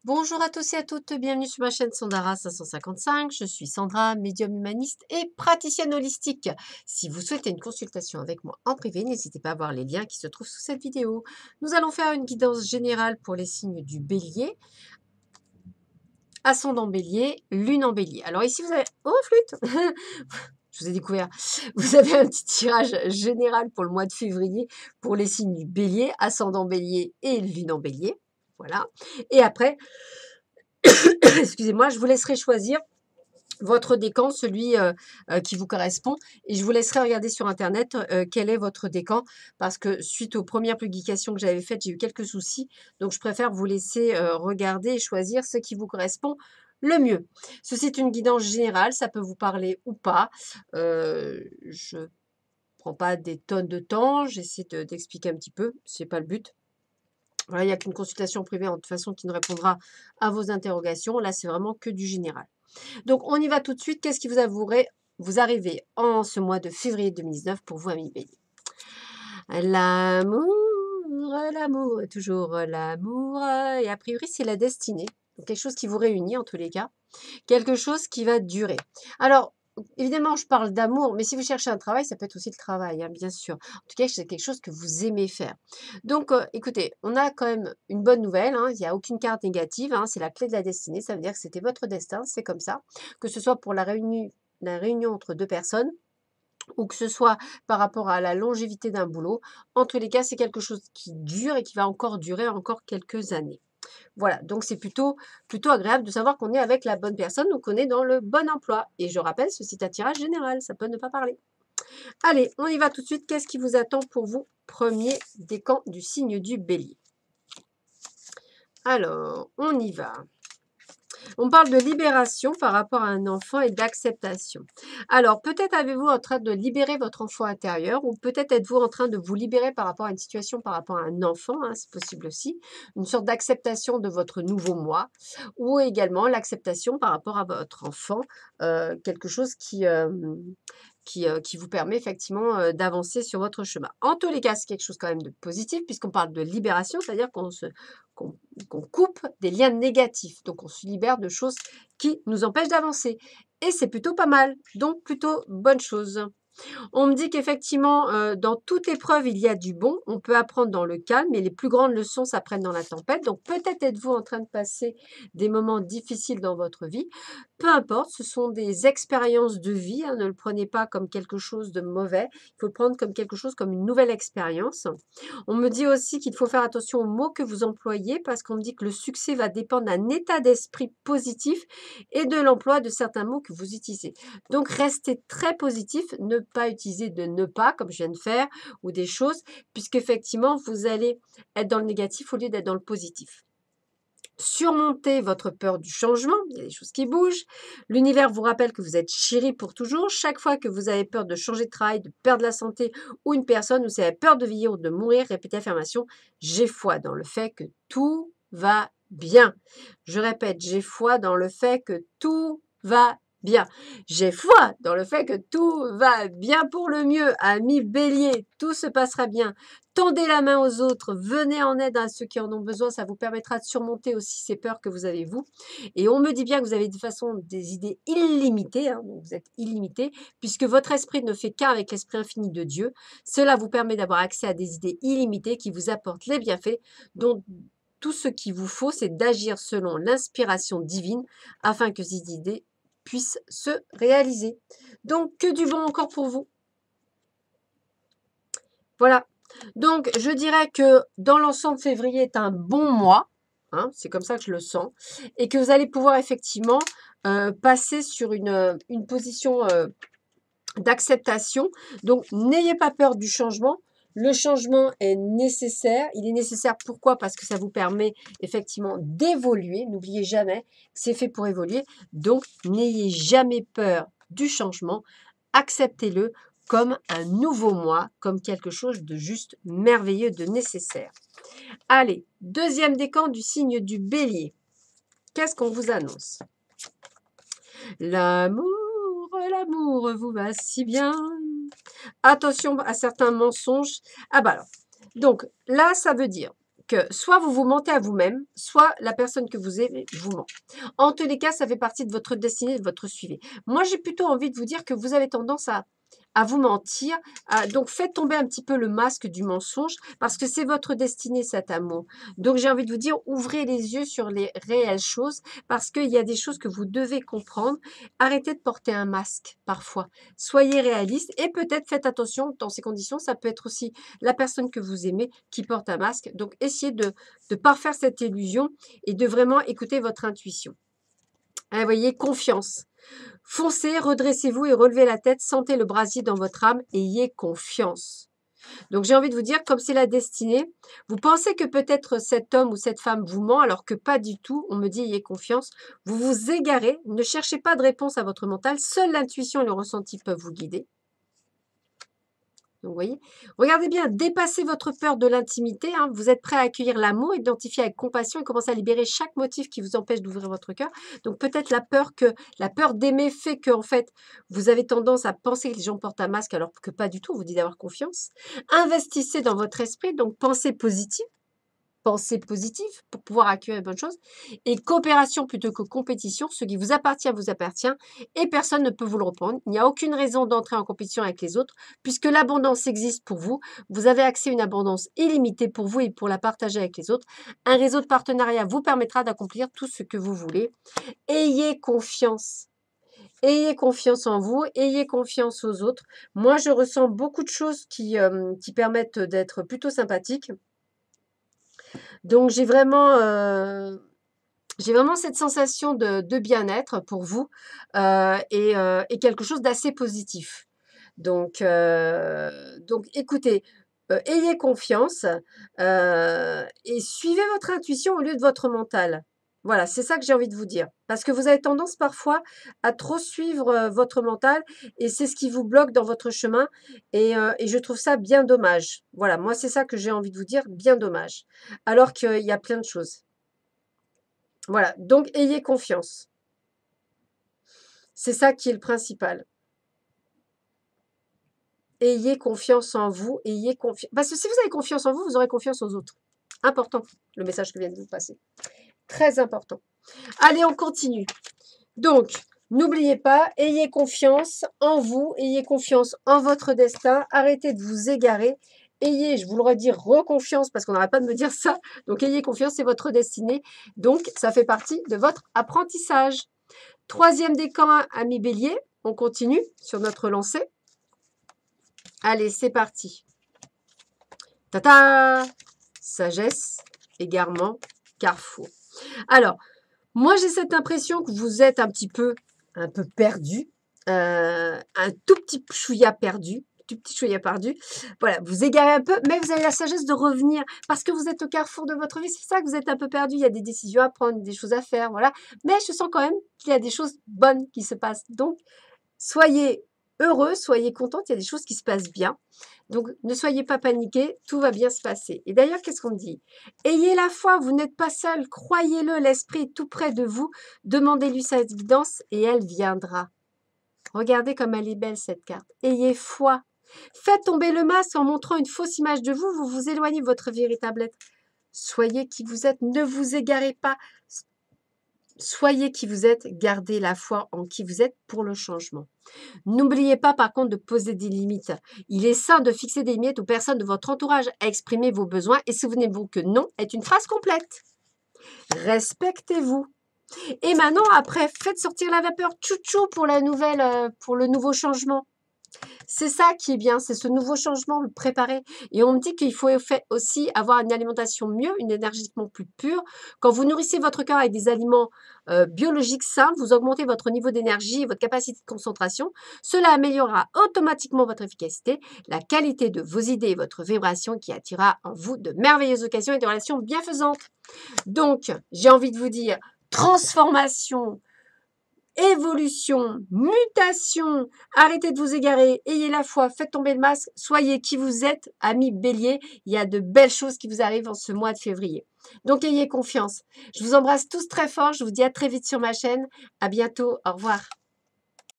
Bonjour à tous et à toutes, bienvenue sur ma chaîne Sandara 555. Je suis Sandra, médium humaniste et praticienne holistique. Si vous souhaitez une consultation avec moi en privé, n'hésitez pas à voir les liens qui se trouvent sous cette vidéo. Nous allons faire une guidance générale pour les signes du bélier, ascendant bélier, lune en bélier. Alors ici vous avez... Oh flûte Je vous ai découvert. Vous avez un petit tirage général pour le mois de février pour les signes du bélier, ascendant bélier et lune en bélier. Voilà. Et après, excusez-moi, je vous laisserai choisir votre décan, celui qui vous correspond. Et je vous laisserai regarder sur Internet quel est votre décan. Parce que suite aux premières publications que j'avais faites, j'ai eu quelques soucis. Donc, je préfère vous laisser regarder et choisir ce qui vous correspond le mieux. Ceci est une guidance générale. Ça peut vous parler ou pas. Je ne prends pas des tonnes de temps. J'essaie d'expliquer un petit peu. Ce n'est pas le but. Voilà, il n'y a qu'une consultation privée, en toute façon, qui ne répondra à vos interrogations. Là, c'est vraiment que du général. Donc, on y va tout de suite. Qu'est-ce qui vous arrivez en ce mois de février 2019 pour vous, amis béliers? L'amour, toujours l'amour. Et a priori, c'est la destinée. Donc, quelque chose qui vous réunit en tous les cas. Quelque chose qui va durer. Alors, évidemment, je parle d'amour, mais si vous cherchez un travail, ça peut être aussi le travail, hein, bien sûr. En tout cas, c'est quelque chose que vous aimez faire. Donc, écoutez, on a quand même une bonne nouvelle, hein, il n'y a aucune carte négative, hein, c'est la clé de la destinée, ça veut dire que c'était votre destin, c'est comme ça. Que ce soit pour la réunion entre deux personnes, ou que ce soit par rapport à la longévité d'un boulot, en tous les cas, c'est quelque chose qui dure et qui va encore durer encore quelques années. Voilà, donc c'est plutôt agréable de savoir qu'on est avec la bonne personne, donc on est dans le bon emploi. Et je rappelle, ceci est un tirage général, ça peut ne pas parler. Allez, on y va tout de suite. Qu'est-ce qui vous attend pour vous? Premier décan du signe du bélier. Alors, on y va. On parle de libération par rapport à un enfant et d'acceptation. Alors, peut-être avez-vous en train de libérer votre enfant intérieur ou peut-être êtes-vous en train de vous libérer par rapport à une situation, par rapport à un enfant, hein, c'est possible aussi, une sorte d'acceptation de votre nouveau moi ou également l'acceptation par rapport à votre enfant, quelque chose qui vous permet effectivement d'avancer sur votre chemin. En tous les cas, c'est quelque chose quand même de positif puisqu'on parle de libération, c'est-à-dire qu'on qu'on coupe des liens négatifs. Donc, on se libère de choses qui nous empêchent d'avancer. Et c'est plutôt pas mal. Donc, plutôt bonne chose. On me dit qu'effectivement, dans toute épreuve, il y a du bon. On peut apprendre dans le calme, mais les plus grandes leçons s'apprennent dans la tempête. Donc, peut-être êtes-vous en train de passer des moments difficiles dans votre vie. Peu importe, ce sont des expériences de vie. Hein, ne le prenez pas comme quelque chose de mauvais. Il faut le prendre comme quelque chose, comme une nouvelle expérience. On me dit aussi qu'il faut faire attention aux mots que vous employez parce qu'on me dit que le succès va dépendre d'un état d'esprit positif et de l'emploi de certains mots que vous utilisez. Donc, restez très positif, ne pas utiliser de ne pas, comme je viens de faire, ou des choses, puisqu'effectivement, vous allez être dans le négatif au lieu d'être dans le positif. Surmontez votre peur du changement, il y a des choses qui bougent. L'univers vous rappelle que vous êtes chéri pour toujours. Chaque fois que vous avez peur de changer de travail, de perdre la santé ou une personne, ou si vous avez peur de vieillir ou de mourir, répétez l'affirmation: j'ai foi dans le fait que tout va bien. Je répète, j'ai foi dans le fait que tout va bien. J'ai foi dans le fait que tout va bien pour le mieux. Amis bélier, tout se passera bien. Tendez la main aux autres, venez en aide à ceux qui en ont besoin, ça vous permettra de surmonter aussi ces peurs que vous avez vous. Et on me dit bien que vous avez de toute façon des idées illimitées, hein, donc vous êtes illimité, puisque votre esprit ne fait qu'un avec l'esprit infini de Dieu. Cela vous permet d'avoir accès à des idées illimitées qui vous apportent les bienfaits, dont tout ce qu'il vous faut, c'est d'agir selon l'inspiration divine afin que ces idées puissent se réaliser. Donc, que du bon encore pour vous. Voilà. Donc, je dirais que dans l'ensemble, février est un bon mois. Hein, c'est comme ça que je le sens. Et que vous allez pouvoir effectivement passer sur une position d'acceptation. Donc, n'ayez pas peur du changement. Le changement est nécessaire. Il est nécessaire pourquoi? Parce que ça vous permet effectivement d'évoluer. N'oubliez jamais que c'est fait pour évoluer. Donc, n'ayez jamais peur du changement. Acceptez-le comme un nouveau moi, comme quelque chose de juste merveilleux, de nécessaire. Allez, deuxième décan du signe du bélier. Qu'est-ce qu'on vous annonce? L'amour vous va si bien. Attention à certains mensonges. Ah bah alors, donc là, ça veut dire soit vous vous mentez à vous-même, soit la personne que vous aimez vous ment. En tous les cas, ça fait partie de votre destinée, de votre suivi. Moi, j'ai plutôt envie de vous dire que vous avez tendance à vous mentir. Donc, faites tomber un petit peu le masque du mensonge parce que c'est votre destinée, cet amour. Donc, j'ai envie de vous dire, ouvrez les yeux sur les réelles choses parce qu'il y a des choses que vous devez comprendre. Arrêtez de porter un masque parfois. Soyez réaliste et peut-être faites attention dans ces conditions. Ça peut être aussi la personne que vous aimez qui porte un masque. Donc, essayez de ne pas faire cette illusion et de vraiment écouter votre intuition. Vous voyez, confiance. Foncez, redressez-vous et relevez la tête, sentez le brasier dans votre âme, ayez confiance. Donc j'ai envie de vous dire, comme c'est la destinée, vous pensez que peut-être cet homme ou cette femme vous ment, alors que pas du tout, on me dit ayez confiance, vous vous égarez, ne cherchez pas de réponse à votre mental, seule l'intuition et le ressenti peuvent vous guider. Donc, vous voyez, regardez bien, dépassez votre peur de l'intimité. Hein, vous êtes prêt à accueillir l'amour, identifier avec compassion et commencer à libérer chaque motif qui vous empêche d'ouvrir votre cœur. Donc, peut-être la peur d'aimer fait que, en fait, vous avez tendance à penser que les gens portent un masque alors que pas du tout. On vous dit d'avoir confiance. Investissez dans votre esprit, donc pensez positive. Pensée positive pour pouvoir accueillir les bonnes choses. Et coopération plutôt que compétition. Ce qui vous appartient et personne ne peut vous le reprendre. Il n'y a aucune raison d'entrer en compétition avec les autres puisque l'abondance existe pour vous. Vous avez accès à une abondance illimitée pour vous et pour la partager avec les autres. Un réseau de partenariat vous permettra d'accomplir tout ce que vous voulez. Ayez confiance. Ayez confiance en vous, ayez confiance aux autres. Moi, je ressens beaucoup de choses qui permettent d'être plutôt sympathique. Donc, j'ai vraiment cette sensation de bien-être pour vous et quelque chose d'assez positif. Donc écoutez, ayez confiance et suivez votre intuition au lieu de votre mental. Voilà, c'est ça que j'ai envie de vous dire. Parce que vous avez tendance parfois à trop suivre votre mental et c'est ce qui vous bloque dans votre chemin et je trouve ça bien dommage. Voilà, moi c'est ça que j'ai envie de vous dire, bien dommage. Alors qu'il y a plein de choses. Voilà, donc ayez confiance. C'est ça qui est le principal. Ayez confiance en vous, ayez confiance. Parce que si vous avez confiance en vous, vous aurez confiance aux autres. Important, le message que vient de vous passer. Très important. Allez, on continue. Donc, n'oubliez pas, ayez confiance en vous, ayez confiance en votre destin, arrêtez de vous égarer. Ayez, je vous le redis, reconfiance, parce qu'on n'arrête pas de me dire ça. Donc, ayez confiance, c'est votre destinée. Donc, ça fait partie de votre apprentissage. Troisième décan, ami Bélier. On continue sur notre lancée. Allez, c'est parti. Tata! Sagesse, égarement, carrefour. Alors, moi, j'ai cette impression que vous êtes un peu perdu, un tout petit chouïa perdu, tout petit chouïa perdu. Voilà, vous égarez un peu, mais vous avez la sagesse de revenir parce que vous êtes au carrefour de votre vie. C'est ça que vous êtes un peu perdu. Il y a des décisions à prendre, des choses à faire, voilà. Mais je sens quand même qu'il y a des choses bonnes qui se passent. Donc, soyez heureux, soyez contents, il y a des choses qui se passent bien. Donc, ne soyez pas paniqués, tout va bien se passer. Et d'ailleurs, qu'est-ce qu'on dit? Ayez la foi, vous n'êtes pas seul, croyez-le, l'esprit est tout près de vous. Demandez-lui sa guidance et elle viendra. Regardez comme elle est belle cette carte. Ayez foi. Faites tomber le masque en montrant une fausse image de vous, vous vous éloignez de votre véritable être. Soyez qui vous êtes, ne vous égarez pas. Soyez qui vous êtes, gardez la foi en qui vous êtes pour le changement. N'oubliez pas par contre de poser des limites. Il est sain de fixer des limites aux personnes de votre entourage à exprimer vos besoins et souvenez-vous que non est une phrase complète. Respectez-vous. Et maintenant, après, faites sortir la vapeur tchou-tchou pour pour le nouveau changement. C'est ça qui est bien, c'est ce nouveau changement, le préparer. Et on me dit qu'il faut aussi avoir une alimentation mieux, une énergétiquement plus pure. Quand vous nourrissez votre corps avec des aliments biologiques sains, vous augmentez votre niveau d'énergie, votre capacité de concentration. Cela améliorera automatiquement votre efficacité, la qualité de vos idées et votre vibration qui attirera en vous de merveilleuses occasions et des relations bienfaisantes. Donc, j'ai envie de vous dire, transformation, évolution, mutation, arrêtez de vous égarer, ayez la foi, faites tomber le masque, soyez qui vous êtes, amis Bélier, il y a de belles choses qui vous arrivent en ce mois de février. Donc ayez confiance. Je vous embrasse tous très fort, je vous dis à très vite sur ma chaîne, à bientôt, au revoir.